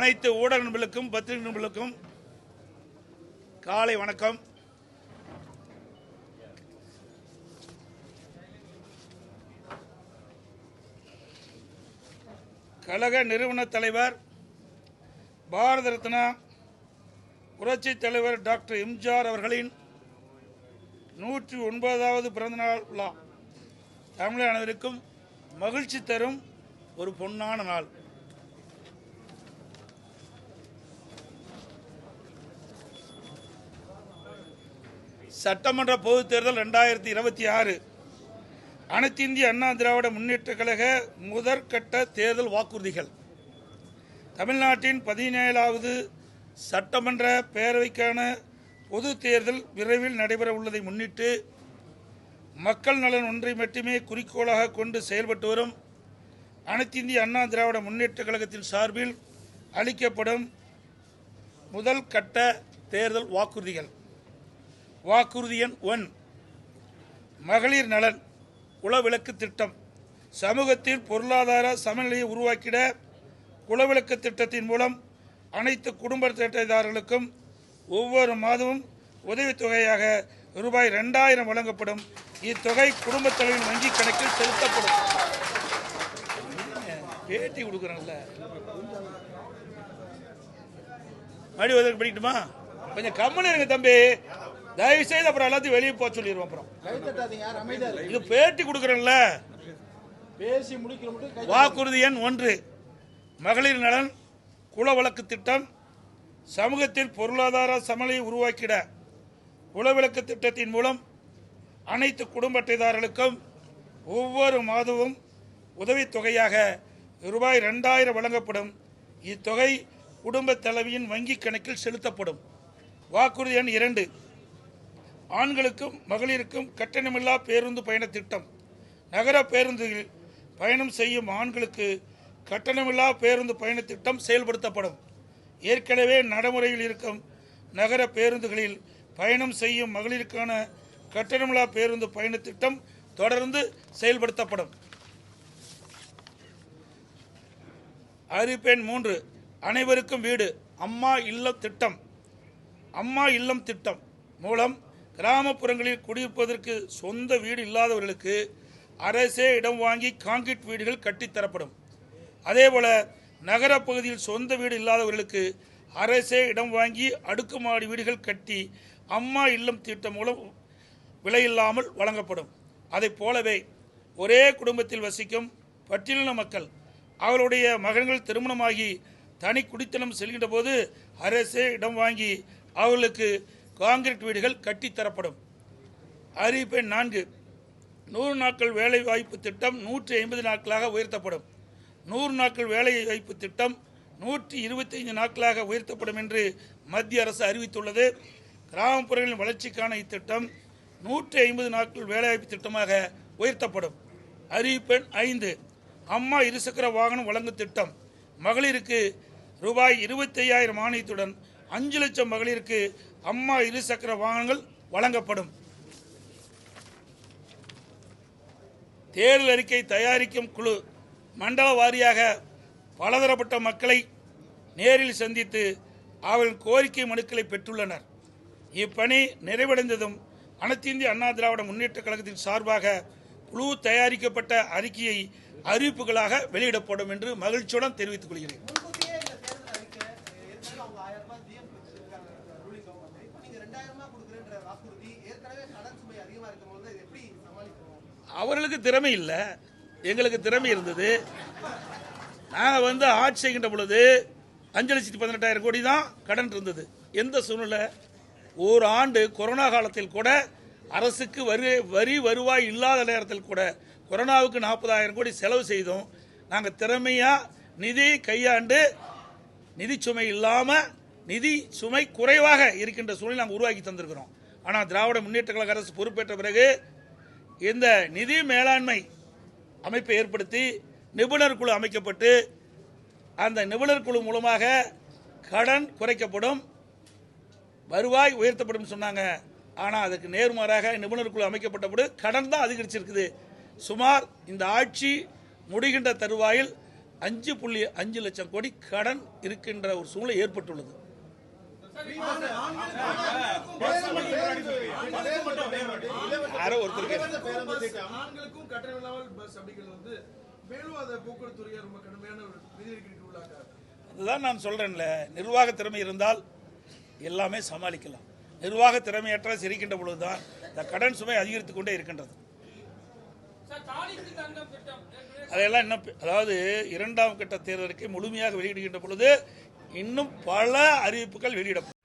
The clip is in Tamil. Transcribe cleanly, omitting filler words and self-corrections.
அனைத்து ஊடக நண்பர்களுக்கும் பத்திரிகை நண்பர்களுக்கும் காலை வணக்கம். கழக நிறுவன தலைவர் பாரத ரத்னா புரட்சி தலைவர் டாக்டர் எம்ஜிஆர் அவர்களின் 109வது பிறந்தநாள் விழா தமிழக அனைவருக்கும் மகிழ்ச்சி தரும் ஒரு பொன்னான நாள். சட்டமன்ற பொதுத் தேர்தல் 2026 அனைத்து இந்திய அண்ணா திராவிட முன்னேற்ற கழக முதற்கட்ட தேர்தல் வாக்குறுதிகள். தமிழ்நாட்டின் 17வது சட்டமன்ற பேரவைக்கான பொது தேர்தல் விரைவில் நடைபெற உள்ளதை முன்னிட்டு மக்கள் நலன் ஒன்றை மட்டுமே குறிக்கோளாக கொண்டு செயல்பட்டு வரும் அனைத்து இந்திய அண்ணா திராவிட முன்னேற்ற கழகத்தின் சார்பில் அளிக்கப்படும் முதல் கட்ட தேர்தல் வாக்குறுதிகள். வாக்குறுதி எண் 1, மகளிர் நலன் குலவிளக்கு திட்டம். சமூகத்தில் பொருளாதார சமநிலையை உருவாக்கிட குலவிளக்கு திட்டத்தின் மூலம் அனைத்து குடும்ப அட்டைதாரர்களுக்கும் ஒவ்வொரு மாதமும் உதவித்தொகையாக ரூபாய் 2000 வழங்கப்படும். இத்தொகை குடும்பத் தலைவரின் வங்கி கணக்கில் செலுத்தப்படும். பேட்டி கொடுக்குறேன்ல, மறுபடியும் படிக்கட்டுமா? கொஞ்சம் கம்மனு இருங்க தம்பி, தயவு செய்து. அப்புறம் எல்லாத்தையும் வெளியே போக சொல்லிடுவோம். அப்புறம் இது பேட்டி கொடுக்குறேன்ல. வாக்குறுதி எண் 1, மகளிர் நலன் குலவிளக்கு திட்டம். சமூகத்தில் பொருளாதார சமநிலையை உருவாக்கிட குலவிளக்கு திட்டத்தின் மூலம் அனைத்து குடும்ப அட்டைதாரர்களுக்கும் ஒவ்வொரு மாதமும் உதவித்தொகையாக ரூபாய் 2000 வழங்கப்படும். இத்தொகை குடும்ப தலைவியின் வங்கி கணக்கில் செலுத்தப்படும். வாக்குறுதி எண் 2, ஆண்களுக்கும் மகளிருக்கும் கட்டணமில்லா பேருந்து பயண திட்டம். நகர பேருந்துகளில் பயணம் செய்யும் ஆண்களுக்கு கட்டணமில்லா பேருந்து பயண திட்டம் செயல்படுத்தப்படும். ஏற்கனவே நடைமுறையில் இருக்கும் நகர பேருந்துகளில் பயணம் செய்யும் மகளிருக்கான கட்டணமில்லா பேருந்து பயண திட்டம் தொடர்ந்து செயல்படுத்தப்படும். அறிவிப்பெண் 3, அனைவருக்கும் வீடு அம்மா இல்லம் திட்டம். அம்மா இல்லம் திட்டம் மூலம் கிராமப்புறங்களில் குடியிருப்பதற்கு சொந்த வீடு இல்லாதவர்களுக்கு அரசே இடம் வாங்கி கான்கிரீட் வீடுகள் கட்டித்தரப்படும். அதேபோல நகர பகுதியில் சொந்த வீடு இல்லாதவர்களுக்கு அரசே இடம் வாங்கி அடுக்குமாடி வீடுகள் கட்டி அம்மா இல்லம் திட்டம் மூலம் விலையில்லாமல் வழங்கப்படும். அதை போலவே ஒரே குடும்பத்தில் வசிக்கும் பட்டியலின மக்கள் அவருடைய மகன்கள் திருமணமாகி தனி குடித்தனம் செல்கின்ற போது அரசே இடம் வாங்கி அவர்களுக்கு கான்கிரீட் வீடுகள் கட்டித்தரப்படும். அறிவிப்பெண் 4, 100 நாட்கள் வேலை வாய்ப்பு திட்டம் 150 நாட்களாக உயர்த்தப்படும். 100 நாட்கள் வேலை வாய்ப்பு திட்டம் 125 நாட்களாக உயர்த்தப்படும் என்று மத்திய அரசு அறிவித்துள்ளது. கிராமப்புறங்களின் வளர்ச்சிக்கான இத்திட்டம் 150 நாட்கள் வேலைவாய்ப்பு திட்டமாக உயர்த்தப்படும். அறிவிப்பெண் 5, அம்மா இருசக்கர வாகனம் வழங்கும் திட்டம். மகளிருக்கு ரூபாய் 25,000 மானியத்துடன் 5 லட்சம் மகளிருக்கு அம்மா இருசக்கர வாகனங்கள் வழங்கப்படும். தேர்தல் அறிக்கை தயாரிக்கும் குழு மண்டல வாரியாக பலதரப்பட்ட மக்களை நேரில் சந்தித்து அவர்களின் கோரிக்கை மனுக்களை பெற்றுள்ளனர். இப்பணி நிறைவடைந்ததும் அனைத்து இந்திய அண்ணா திராவிட முன்னேற்ற கழகத்தின் சார்பாக குழு தயாரிக்கப்பட்ட அறிக்கையை அறிவிப்புகளாக வெளியிடப்படும் என்று மகிழ்ச்சியுடன் தெரிவித்துக் கொள்கிறேன். அவர்களுக்கு திறமை இல்லை, எங்களுக்கு திறமை இருந்தது. நாங்கள் ஆட்சி செய்கின்ற பொழுது 5,18,000 கோடி தான் கடன் இருந்தது. எந்த சூழ்நிலை? ஒரு ஆண்டு கொரோனா காலத்தில் கூட அரசுக்கு வரி வருவாய் இல்லாத நேரத்தில் கூட கொரோனாவுக்கு 40,000 கோடி செலவு செய்தோம். நாங்கள் திறமையாக நிதி கையாண்டு நிதி சுமை இல்லாமல் நிதி சுமை குறைவாக இருக்கின்ற சூழ்நிலை நாங்கள் உருவாக்கி தந்திருக்கிறோம். ஆனால் திராவிட முன்னேற்ற கழக அரசு பொறுப்பேற்ற பிறகு இந்த நிதி மேலாண்மை அமைப்பை ஏற்படுத்தி நிபுணர் குழு அமைக்கப்பட்டு அந்த நிபுணர் குழு மூலமாக கடன் குறைக்கப்படும், வருவாய் உயர்த்தப்படும் சொன்னாங்க. ஆனால் அதுக்கு நேர்மாறாக நிபுணர் குழு அமைக்கப்பட்டபோது கடன் தான் அதிகரிச்சிருக்குது. சுமார் இந்த ஆட்சி முடிகின்ற தருவாயில் 5.5 லட்சம் கோடி கடன் இருக்கின்ற ஒரு சூழ்நிலை ஏற்பட்டுள்ளது. யாரோ ஒருத்தருக்கு அதுதான் நான் சொல்றேன்ல, நிர்வாக திறமை இருந்தால் எல்லாமே சமாளிக்கலாம். நிர்வாக திறமையற்ற சிரிக்கின்ற பொழுதுதான் இந்த கடன் சுமை அதிகரித்துக் கொண்டே இருக்கின்றது. அதையெல்லாம் இன்னும் அதாவது 2ஆம் கட்ட தேர்தலுக்கு முழுமையாக வெளியிடுகின்ற பொழுது இன்னும் பல அறிவிப்புகள் வெளியிடப்படும்.